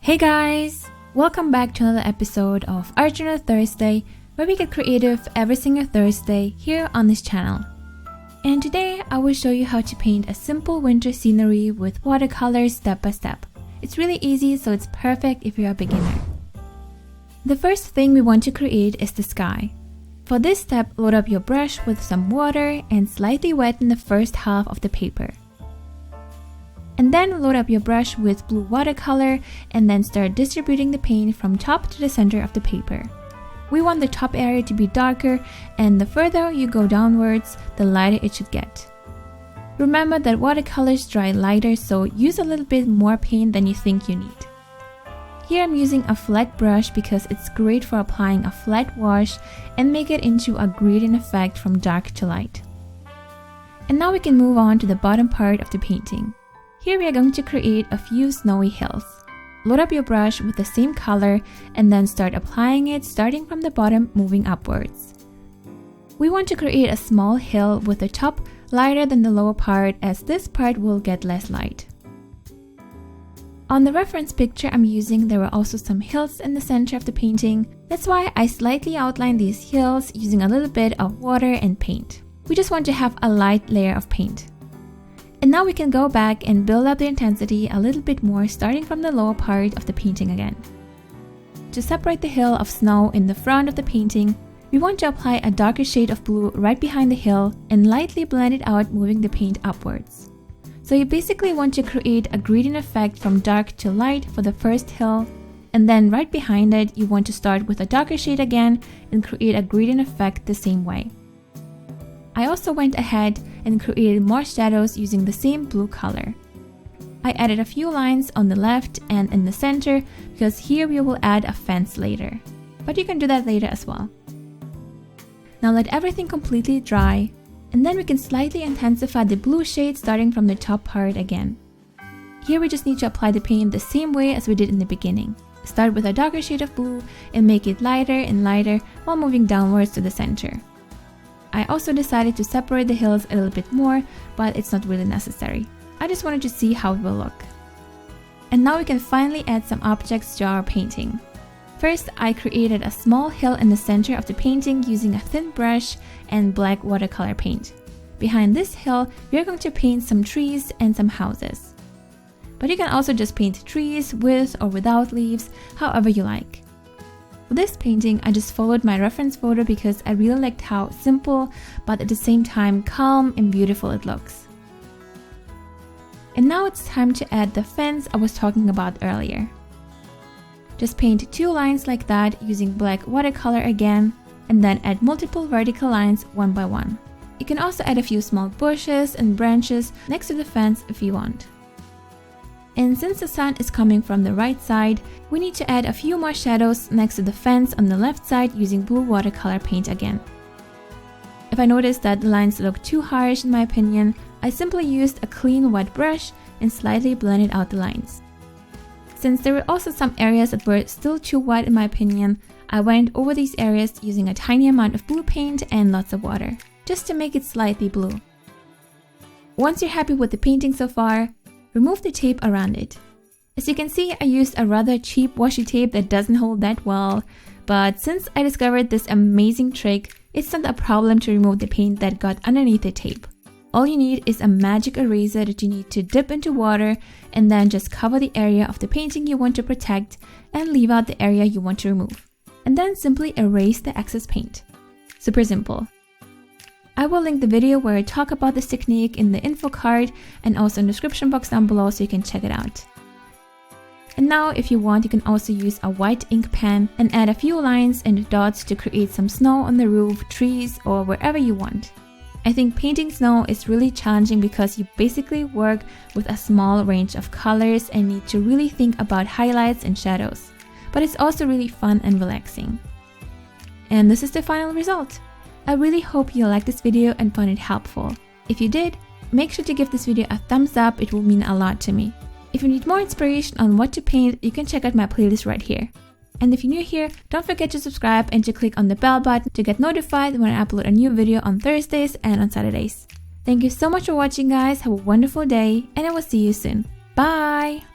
Hey guys! Welcome back to another episode of Art Journal Thursday, where we get creative every single Thursday here on this channel. And today I will show you how to paint a simple winter scenery with watercolors step by step. It's really easy, so it's perfect if you're a beginner. The first thing we want to create is the sky. For this step, load up your brush with some water and slightly weten the first half of the paper. And then load up your brush with blue watercolor and then start distributing the paint from top to the center of the paper. We want the top area to be darker, and the further you go downwards, the lighter it should get. Remember that watercolors dry lighter, so use a little bit more paint than you think you need. Here I'm using a flat brush because it's great for applying a flat wash and make it into a gradient effect from dark to light. And now we can move on to the bottom part of the painting. Here we are going to create a few snowy hills. Load up your brush with the same color and then start applying it starting from the bottom moving upwards. We want to create a small hill with the top lighter than the lower part, as this part will get less light. On the reference picture I'm using, there were also some hills in the center of the painting. That's why I slightly outlined these hills using a little bit of water and paint. We just want to have a light layer of paint. And now we can go back and build up the intensity a little bit more, starting from the lower part of the painting again. To separate the hill of snow in the front of the painting, we want to apply a darker shade of blue right behind the hill and lightly blend it out, moving the paint upwards. So you basically want to create a gradient effect from dark to light for the first hill, and then right behind it you want to start with a darker shade again and create a gradient effect the same way. I also went ahead and created more shadows using the same blue color. I added a few lines on the left and in the center because here we will add a fence later, but you can do that later as well. Now let everything completely dry, and then we can slightly intensify the blue shade starting from the top part again. Here we just need to apply the paint the same way as we did in the beginning. Start with a darker shade of blue and make it lighter and lighter while moving downwards to the center. I also decided to separate the hills a little bit more, but it's not really necessary. I just wanted to see how it will look. And now we can finally add some objects to our painting. First, I created a small hill in the center of the painting using a thin brush and black watercolor paint. Behind this hill, we are going to paint some trees and some houses. But you can also just paint trees with or without leaves, however you like. For this painting, I just followed my reference photo because I really liked how simple, but at the same time calm and beautiful it looks. And now it's time to add the fence I was talking about earlier. Just paint 2 lines like that using black watercolor again, and then add multiple vertical lines one by one. You can also add a few small bushes and branches next to the fence if you want. And since the sun is coming from the right side, we need to add a few more shadows next to the fence on the left side using blue watercolor paint again. If I noticed that the lines look too harsh in my opinion, I simply used a clean wet brush and slightly blended out the lines. Since there were also some areas that were still too wet in my opinion, I went over these areas using a tiny amount of blue paint and lots of water, just to make it slightly blue. Once you're happy with the painting so far, remove the tape around it. As you can see, I used a rather cheap washi tape that doesn't hold that well, but since I discovered this amazing trick, it's not a problem to remove the paint that got underneath the tape. All you need is a magic eraser that you need to dip into water and then just cover the area of the painting you want to protect and leave out the area you want to remove. And then simply erase the excess paint. Super simple. I will link the video where I talk about this technique in the info card and also in the description box down below so you can check it out. And now if you want, you can also use a white ink pen and add a few lines and dots to create some snow on the roof, trees, or wherever you want. I think painting snow is really challenging because you basically work with a small range of colors and need to really think about highlights and shadows. But it's also really fun and relaxing. And this is the final result. I really hope you liked this video and found it helpful. If you did, make sure to give this video a thumbs up, it will mean a lot to me. If you need more inspiration on what to paint, you can check out my playlist right here. And if you're new here, don't forget to subscribe and to click on the bell button to get notified when I upload a new video on Thursdays and on Saturdays. Thank you so much for watching guys, have a wonderful day, and I will see you soon. Bye!